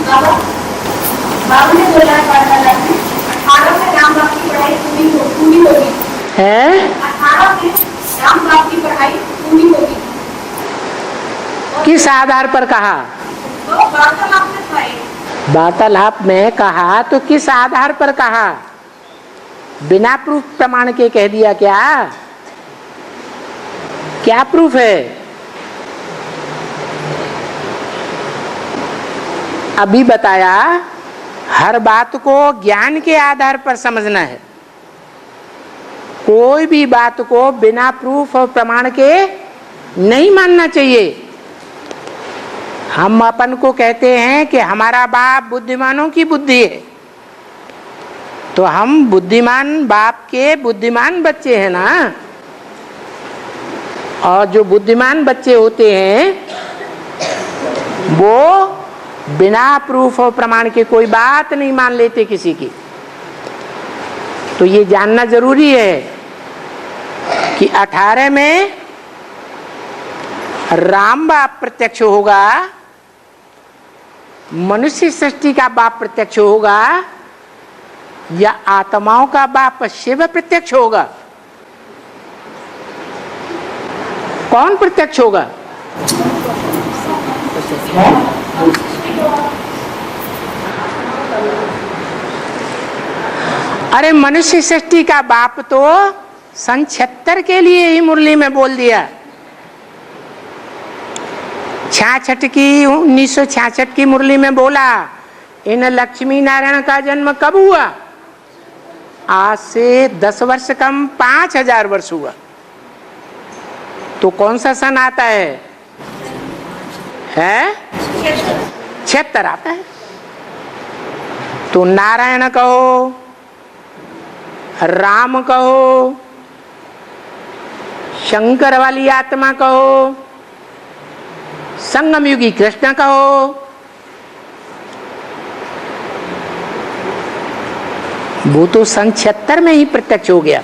बाबा बाबा ने बोला वार्तालाप में 18 में राम बाप की पढ़ाई पूरी होगी है। 18 में राम बाप की पढ़ाई पूरी होगी। किस आधार पर कहा? तो वार्तालाप में था। वार्तालाप में कहा तो किस आधार पर कहा? बिना प्रूफ प्रमाण के कह दिया क्या? क्या प्रूफ है? अभी बताया हर बात को ज्ञान के आधार पर समझना है। कोई भी बात को बिना प्रूफ और प्रमाण के नहीं मानना चाहिए। हम अपन को कहते हैं कि हमारा बाप बुद्धिमानों की बुद्धि है, तो हम बुद्धिमान बाप के बुद्धिमान बच्चे हैं ना। और जो बुद्धिमान बच्चे होते हैं वो बिना प्रूफ और प्रमाण के कोई बात नहीं मान लेते किसी की। तो ये जानना जरूरी है कि 18 में राम बाप प्रत्यक्ष होगा, मनुष्य सृष्टि का बाप प्रत्यक्ष होगा, या आत्माओं का बाप शिव प्रत्यक्ष होगा? कौन प्रत्यक्ष होगा? अरे मनुष्य सृष्टि का बाप तो सन 76 के लिए ही मुरली में बोल दिया। 66 की 1966 की मुरली में बोला, इन लक्ष्मी नारायण का जन्म कब हुआ? आज से 10 वर्ष कम 5000 वर्ष हुआ। तो कौन सा सन आता है? 76 आता है। तो नारायण कहो, राम कहो, शंकर वाली आत्मा कहो, संगम युगी कृष्ण कहो, वो तो सन 76 में ही प्रत्यक्ष हो गया।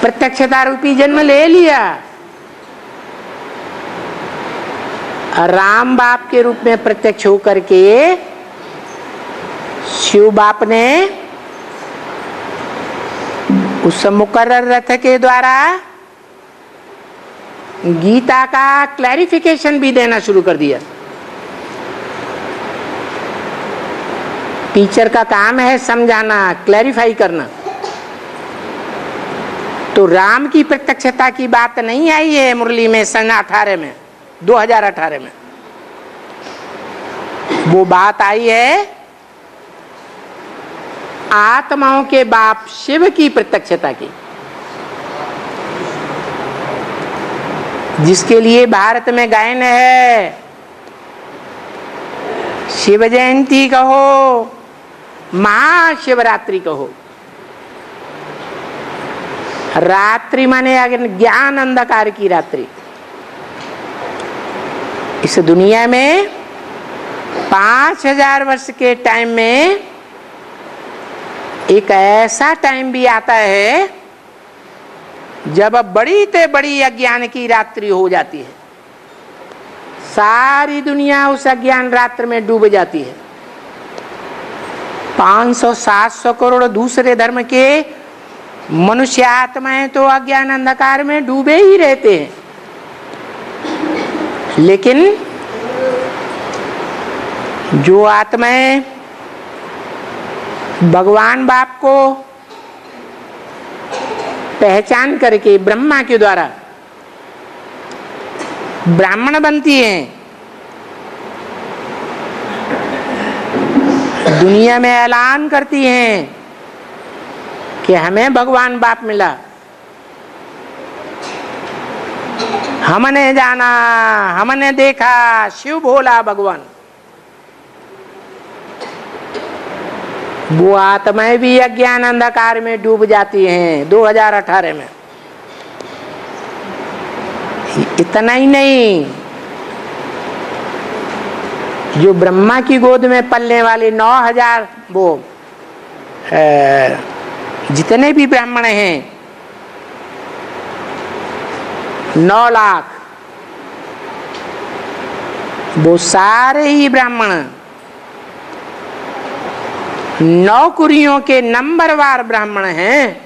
प्रत्यक्षता रूपी जन्म ले लिया। राम बाप के रूप में प्रत्यक्ष होकर के शिव बाप ने उस मुकर्रर रथ के द्वारा गीता का क्लैरिफिकेशन भी देना शुरू कर दिया। टीचर का काम है समझाना, क्लैरिफाई करना। तो राम की प्रत्यक्षता की बात नहीं आई है मुरली में सन 18 में, 2018 में। वो बात आई है आत्माओं के बाप शिव की प्रत्यक्षता की, जिसके लिए भारत में गायन है। शिव जयंती कहो, महाशिवरात्रि कहो। रात्रि माने ज्ञान अंधकार की रात्रि। इस दुनिया में 5000 वर्ष के टाइम में एक ऐसा टाइम भी आता है जब बड़ी से बड़ी अज्ञान की रात्रि हो जाती है। सारी दुनिया उस अज्ञान रात्रि में डूब जाती है। 500-700 करोड़ दूसरे धर्म के मनुष्य आत्माएं तो अज्ञान अंधकार में डूबे ही रहते हैं, लेकिन जो आत्माएं भगवान बाप को पहचान करके ब्रह्मा के द्वारा ब्राह्मण बनती हैं, दुनिया में ऐलान करती हैं कि हमें भगवान बाप मिला, हमने जाना, हमने देखा शिव भोला भगवान। वो आत्माएं भी अज्ञान अंधकार में डूब जाती हैं 2018 में। इतना ही नहीं, जो ब्रह्मा की गोद में पलने वाले 9000 वो जितने भी ब्राह्मण हैं 9 लाख, वो सारे ही ब्राह्मण नौकरियों के नंबरवार ब्राह्मण हैं,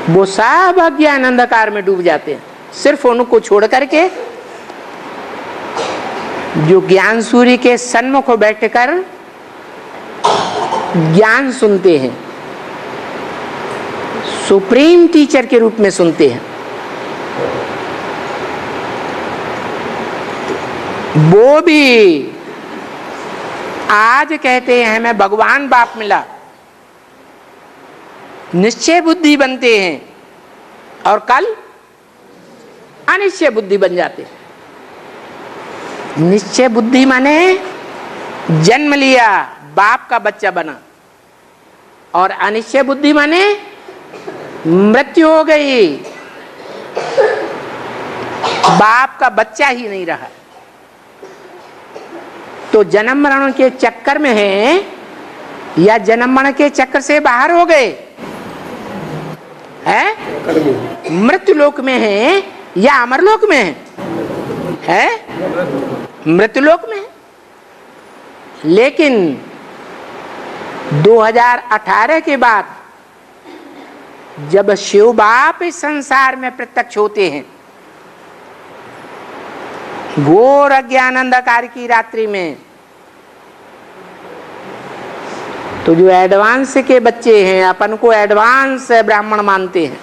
वो सब अज्ञान अंधकार में डूब जाते हैं, सिर्फ उनको छोड़ करके जो ज्ञान सूर्य के सन्मुख बैठकर ज्ञान सुनते हैं, सुप्रीम टीचर के रूप में सुनते हैं, वो भी आज कहते हैं हमें भगवान बाप मिला, निश्चय बुद्धि बनते हैं और कल अनिश्चय बुद्धि बन जाते हैं। निश्चय बुद्धि माने जन्म लिया, बाप का बच्चा बना, और अनिश्चय बुद्धि माने मृत्यु हो गई, बाप का बच्चा ही नहीं रहा। तो जन्म मरण के चक्कर में है या जन्म मरण के चक्कर से बाहर हो गए हैं? मृत्यु लोक में है या अमरलोक में है? मृत्यु लोक में है। लेकिन 2018 के बाद जब शिव बाप इस संसार में प्रत्यक्ष होते हैं, घोर अज्ञान अंधकार की रात्रि में, तो जो एडवांस के बच्चे हैं, अपन को एडवांस ब्राह्मण मानते हैं,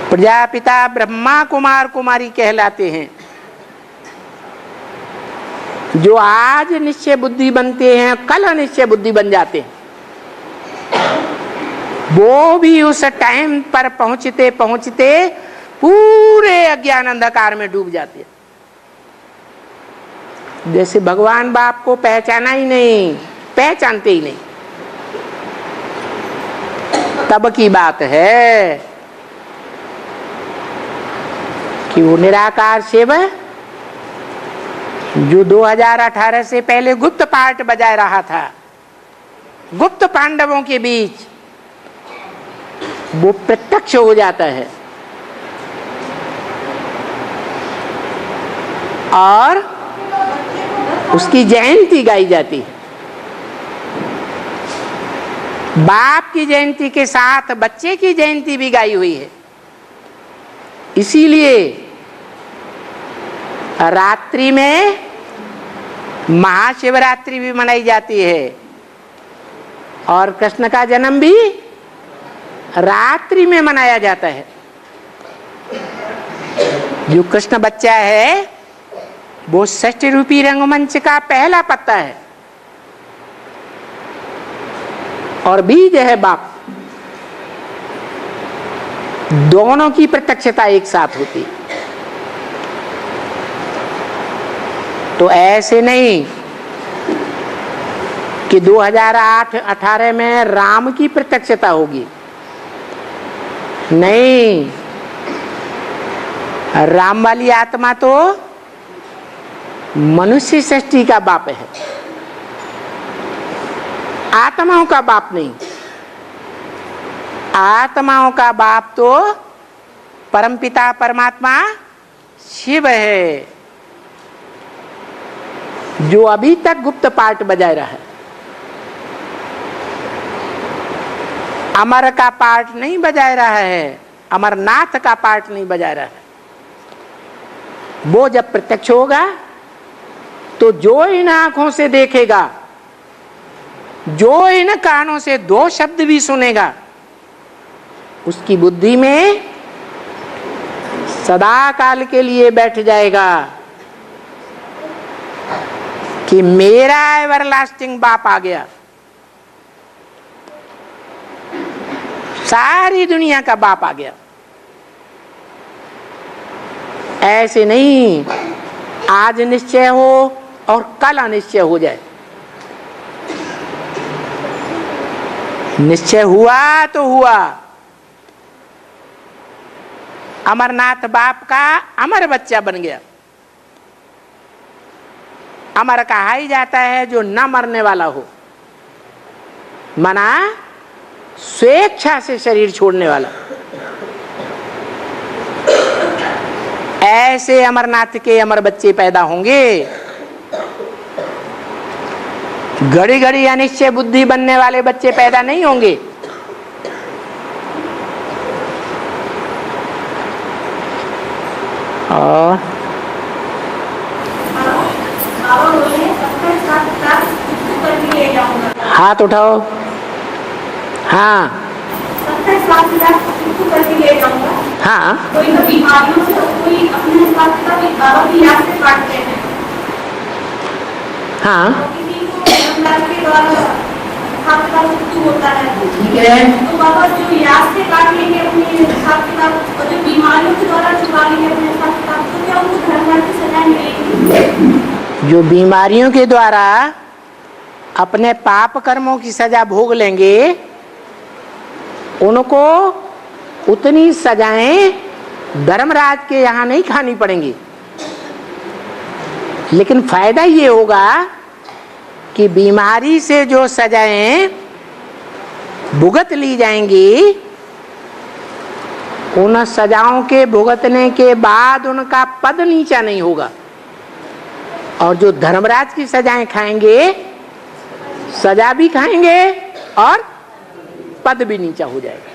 प्रजापिता ब्रह्मा कुमार कुमारी कहलाते हैं, जो आज निश्चय बुद्धि बनते हैं कल अनिश्चय बुद्धि बन जाते हैं, वो भी उस टाइम पर पहुंचते पहुंचते पूरे अज्ञान अंधकार में डूब जाते हैं। जैसे भगवान बाप को पहचाना ही नहीं, पहचानते ही नहीं, तब की बात है कि वो निराकार शिव जो 2018 से पहले गुप्त पार्ट बजा रहा था, गुप्त पांडवों के बीच, वो प्रत्यक्ष हो जाता है और उसकी जयंती गाई जाती है। बाप की जयंती के साथ बच्चे की जयंती भी गाई हुई है। इसीलिए रात्रि में महाशिवरात्रि भी मनाई जाती है और कृष्ण का जन्म भी रात्रि में मनाया जाता है। जो कृष्ण बच्चा है वो षष्ठी रूपी रंगमंच का पहला पत्ता है और बीज है बाप। दोनों की प्रत्यक्षता एक साथ होती। तो ऐसे नहीं कि 2018 में राम की प्रत्यक्षता होगी, नहीं, राम वाली आत्मा तो मनुष्य सृष्टि का बाप है, आत्माओं का बाप नहीं। आत्माओं का बाप तो परमपिता परमात्मा शिव है, जो अभी तक गुप्त पार्ट बजा रहा है। अमर का पार्ट नहीं बजा रहा है, अमरनाथ का पार्ट नहीं बजा रहा है। वो जब प्रत्यक्ष होगा तो जो इन आंखों से देखेगा, जो इन कानों से दो शब्द भी सुनेगा, उसकी बुद्धि में सदा काल के लिए बैठ जाएगा कि मेरा एवरलास्टिंग बाप आ गया, सारी दुनिया का बाप आ गया। ऐसे नहीं आज निश्चय हो और कल अनिश्चय हो जाए। निश्चय हुआ तो हुआ, अमरनाथ बाप का अमर बच्चा बन गया। अमर कहा ही जाता है जो न मरने वाला हो, मना स्वेच्छा से शरीर छोड़ने वाला। ऐसे अमरनाथ के अमर बच्चे पैदा होंगे घड़ी घड़ी अनिश्चय बुद्धि बनने वाले बच्चे पैदा नहीं होंगे। और हाथ उठाओ। हाँ हाँ, कोई तो बीमारियों से, कोई अपने हिसाब से बाबा की याद से काटते हैं। हाँ किसी को धर्मराज के द्वारा हिसाब किताब मृत्यु होता है, ठीक है। तो बाबा जो याद से काट लेंगे अपने हिसाब किताब, और जो बीमारियों के द्वारा चुका लेंगे अपने हिसाब किताब, तो क्या उनको धर्मराज की सजा मिलेगी? जो बीमारियों के द्वारा अपने पाप कर्मों की सजा भोग लेंगे, उनको उतनी सजाएं धर्मराज के यहाँ नहीं खानी पड़ेंगी। लेकिन फायदा ये होगा कि बीमारी से जो सजाएं भुगत ली जाएंगी, उन सजाओं के भुगतने के बाद उनका पद नीचा नहीं होगा। और जो धर्मराज की सजाएं खाएंगे, सजा भी खाएंगे और पद भी नीचा हो जाएगा।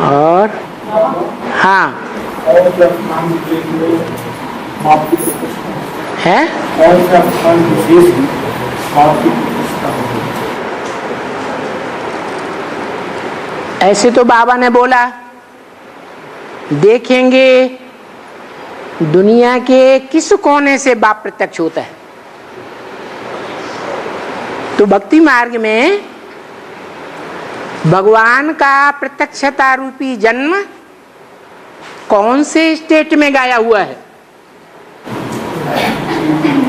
और हाँ है, ऐसे तो बाबा ने बोला देखेंगे दुनिया के किस कोने से बाप प्रत्यक्ष होता है। तो भक्ति मार्ग में भगवान का प्रत्यक्षता रूपी जन्म कौन से स्टेट में गाया हुआ है?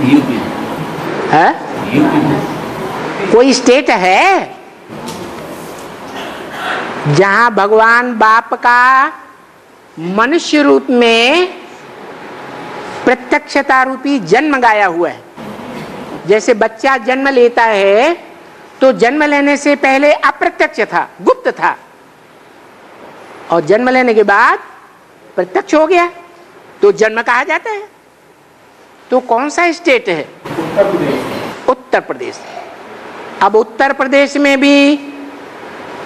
यूपी है? कोई स्टेट है जहां भगवान बाप का मनुष्य रूप में प्रत्यक्षता रूपी जन्म गाया हुआ है? जैसे बच्चा जन्म लेता है तो जन्म लेने से पहले अप्रत्यक्ष था, गुप्त था, और जन्म लेने के बाद प्रत्यक्ष हो गया, तो जन्म कहा जाता है। तो कौन सा स्टेट है? उत्तर प्रदेश। अब उत्तर प्रदेश में भी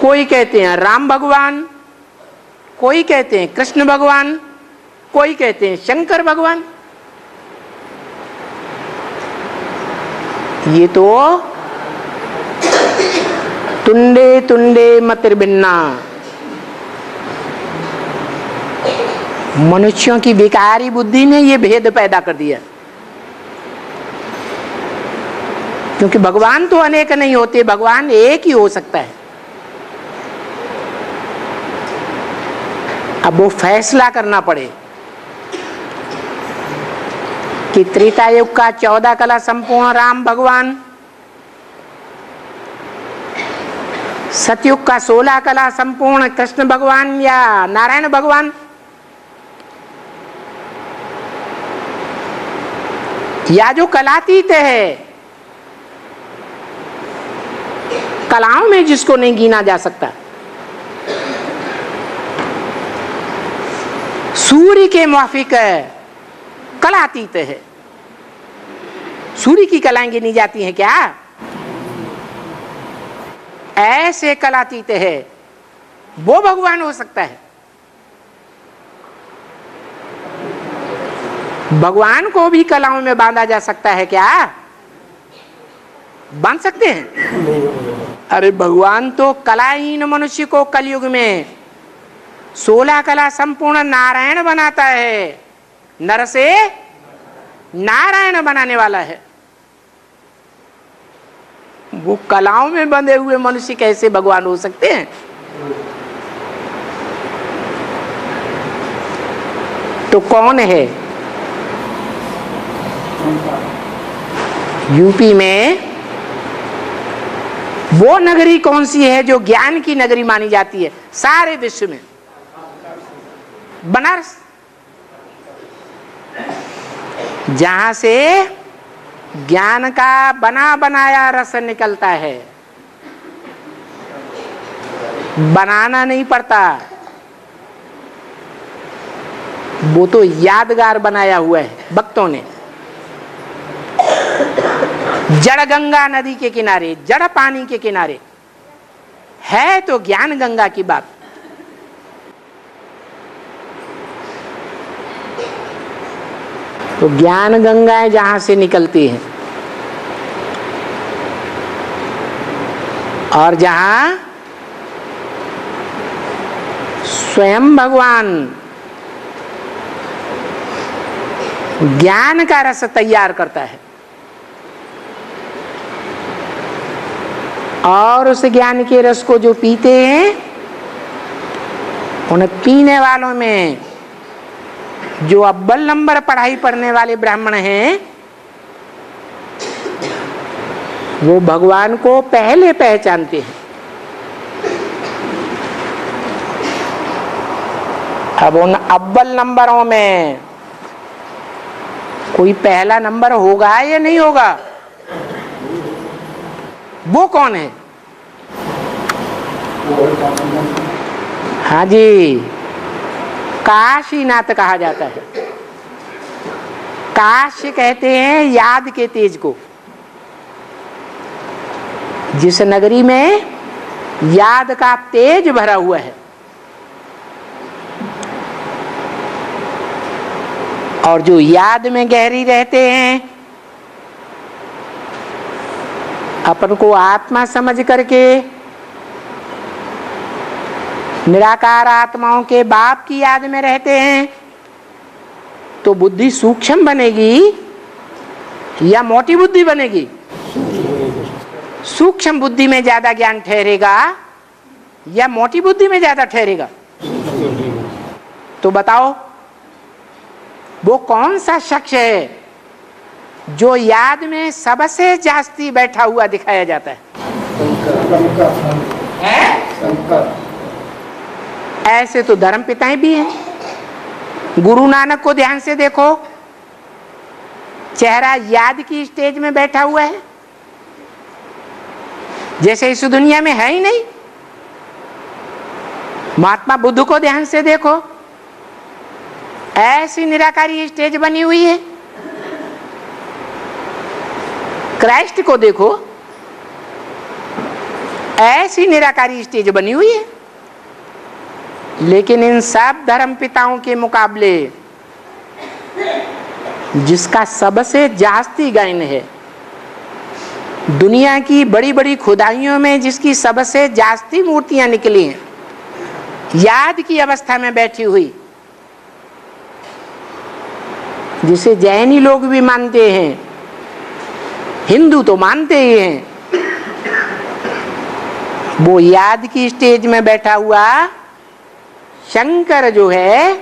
कोई कहते हैं राम भगवान, कोई कहते हैं कृष्ण भगवान, कोई कहते हैं शंकर भगवान। ये तो तुंडे तुंडे मतिर्बिन्ना, मनुष्यों की विकारी बुद्धि ने ये भेद पैदा कर दिया। क्योंकि भगवान तो अनेक नहीं होते, भगवान एक ही हो सकता है। अब वो फैसला करना पड़े कि त्रेता युग का 14 कला संपूर्ण राम भगवान, सतयुग का 16 कला संपूर्ण कृष्ण भगवान या नारायण भगवान, या जो कलातीत है, कलाओं में जिसको नहीं गिना जा सकता, सूर्य के माफिक कलातीत है। सूर्य की कलाएं गिनी जाती हैं क्या? ऐसे कलातीत है, वो भगवान हो सकता है। भगवान को भी कलाओं में बांधा जा सकता है क्या? बांध सकते हैं? अरे भगवान तो कलाहीन मनुष्य को कलयुग में 16 कला संपूर्ण नारायण बनाता है। नर से नारायण बनाने वाला है। वो कलाओं में बंधे हुए मनुष्य कैसे भगवान हो सकते हैं? तो कौन है? यूपी में वो नगरी कौन सी है जो ज्ञान की नगरी मानी जाती है सारे विश्व में? बनारस, जहां से ज्ञान का बना बनाया रस निकलता है, बनाना नहीं पड़ता। वो तो यादगार बनाया हुआ है भक्तों ने। जड़ गंगा नदी के किनारे, जड़ पानी के किनारे है तो ज्ञान गंगा की बात। तो ज्ञान गंगाएं जहां से निकलती हैं और जहां स्वयं भगवान ज्ञान का रस तैयार करता है और उस ज्ञान के रस को जो पीते हैं, उन पीने वालों में जो अव्वल नंबर पढ़ाई पढ़ने वाले ब्राह्मण हैं, वो भगवान को पहले पहचानते हैं। अब उन अव्वल नंबरों में कोई पहला नंबर होगा या नहीं होगा? वो कौन है? हाँ जी, काशीनाथ कहा जाता है। काशी कहते हैं याद के तेज को। जिस नगरी में याद का तेज भरा हुआ है और जो याद में गहरी रहते हैं, अपन को आत्मा समझ करके निराकार आत्माओं के बाप की याद में रहते हैं, तो बुद्धि सूक्ष्म बनेगी या मोटी बुद्धि बनेगी? सूक्ष्म बुद्धि में ज्यादा ज्ञान ठहरेगा या मोटी बुद्धि में ज्यादा ठहरेगा? तो बताओ, वो कौन सा शख्स है जो याद में सबसे जास्ती बैठा हुआ दिखाया जाता है? ऐसे तो धर्म पिताएं भी हैं। गुरु नानक को ध्यान से देखो, चेहरा याद की स्टेज में बैठा हुआ है, जैसे इस दुनिया में है ही नहीं। महात्मा बुद्ध को ध्यान से देखो, ऐसी निराकारी स्टेज बनी हुई है। क्राइस्ट को देखो, ऐसी निराकारी स्टेज बनी हुई है। लेकिन इन सब धर्म पिताओं के मुकाबले जिसका सबसे जास्ती गायन है, दुनिया की बड़ी बड़ी खुदाइयों में जिसकी सबसे जास्ती मूर्तियां निकली हैं, याद की अवस्था में बैठी हुई, जिसे जैनी लोग भी मानते हैं, हिंदू तो मानते ही हैं, वो याद की स्टेज में बैठा हुआ शंकर जो है,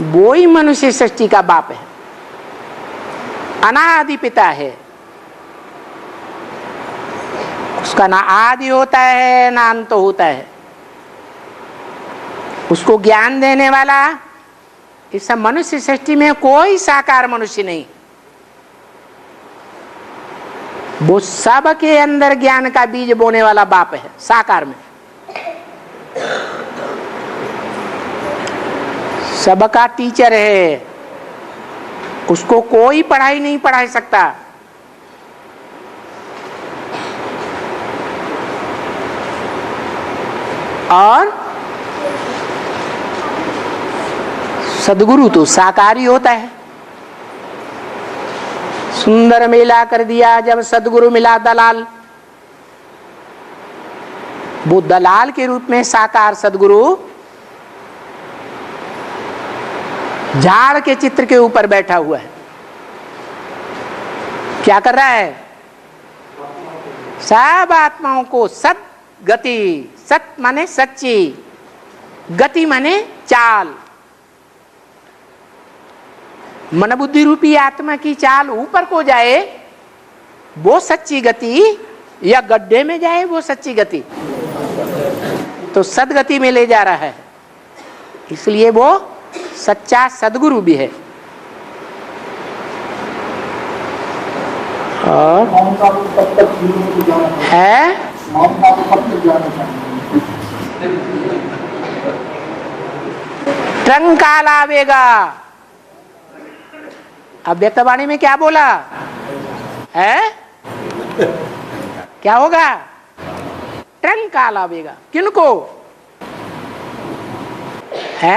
वो ही मनुष्य सृष्टि का बाप है, अनादि पिता है। उसका ना आदि होता है ना अंत होता है। उसको ज्ञान देने वाला इस मनुष्य सृष्टि में कोई साकार मनुष्य नहीं। वो सब के अंदर ज्ञान का बीज बोने वाला बाप है साकार में। सबका टीचर है, उसको कोई पढ़ाई नहीं पढ़ा सकता। और सदगुरु तो साकार ही होता है। सुंदर मेला कर दिया जब सदगुरु मिला दलाल। वो दलाल के रूप में साकार सदगुरु झाड़ के चित्र के ऊपर बैठा हुआ है। क्या कर रहा है? सब आत्माओं को सत गति, सत माने सच्ची, गति माने चाल, मन बुद्धि रूपी आत्मा की चाल ऊपर को जाए वो सच्ची गति, या गड्ढे में जाए वो सच्ची गति। तो सदगति में ले जा रहा है, इसलिए वो सच्चा सदगुरु भी है। और है ट्रंकाल आवेगा। अब व्यक्तवाणी में क्या बोला है? क्या होगा? ट्रंकाल आवेगा। किनको है?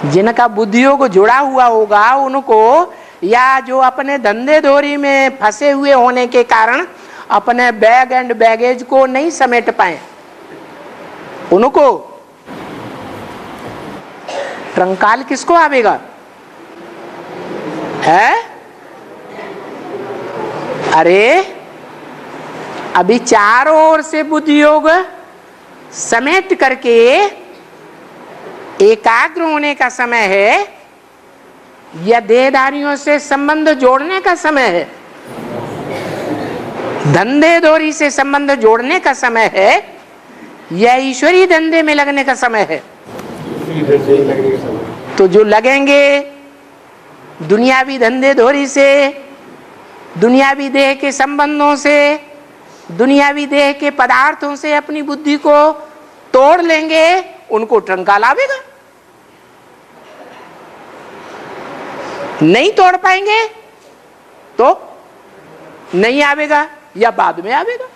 जिनका बुद्धियों को जुड़ा हुआ होगा उनको, या जो अपने धंधे धोरी में फंसे हुए होने के कारण अपने बैग एंड बैगेज को नहीं समेट पाए, उनको ट्रंकाल किसको आवेगा है? अरे अभी चारों ओर से बुद्धि योग समेट करके एकाग्र होने का समय है, या देहधारियों से संबंध जोड़ने का समय है? धंधे धोरी से संबंध जोड़ने का समय है, या ईश्वरीय धंधे में लगने का समय है? तो जो लगेंगे दुनियावी धंधे धोरी से, दुनियावी देह के संबंधों से, दुनियावी देह के पदार्थों से अपनी बुद्धि को तोड़ लेंगे, उनको ट्रंकाल आवेगा। नहीं तोड़ पाएंगे तो नहीं आवेगा, या बाद में आवेगा।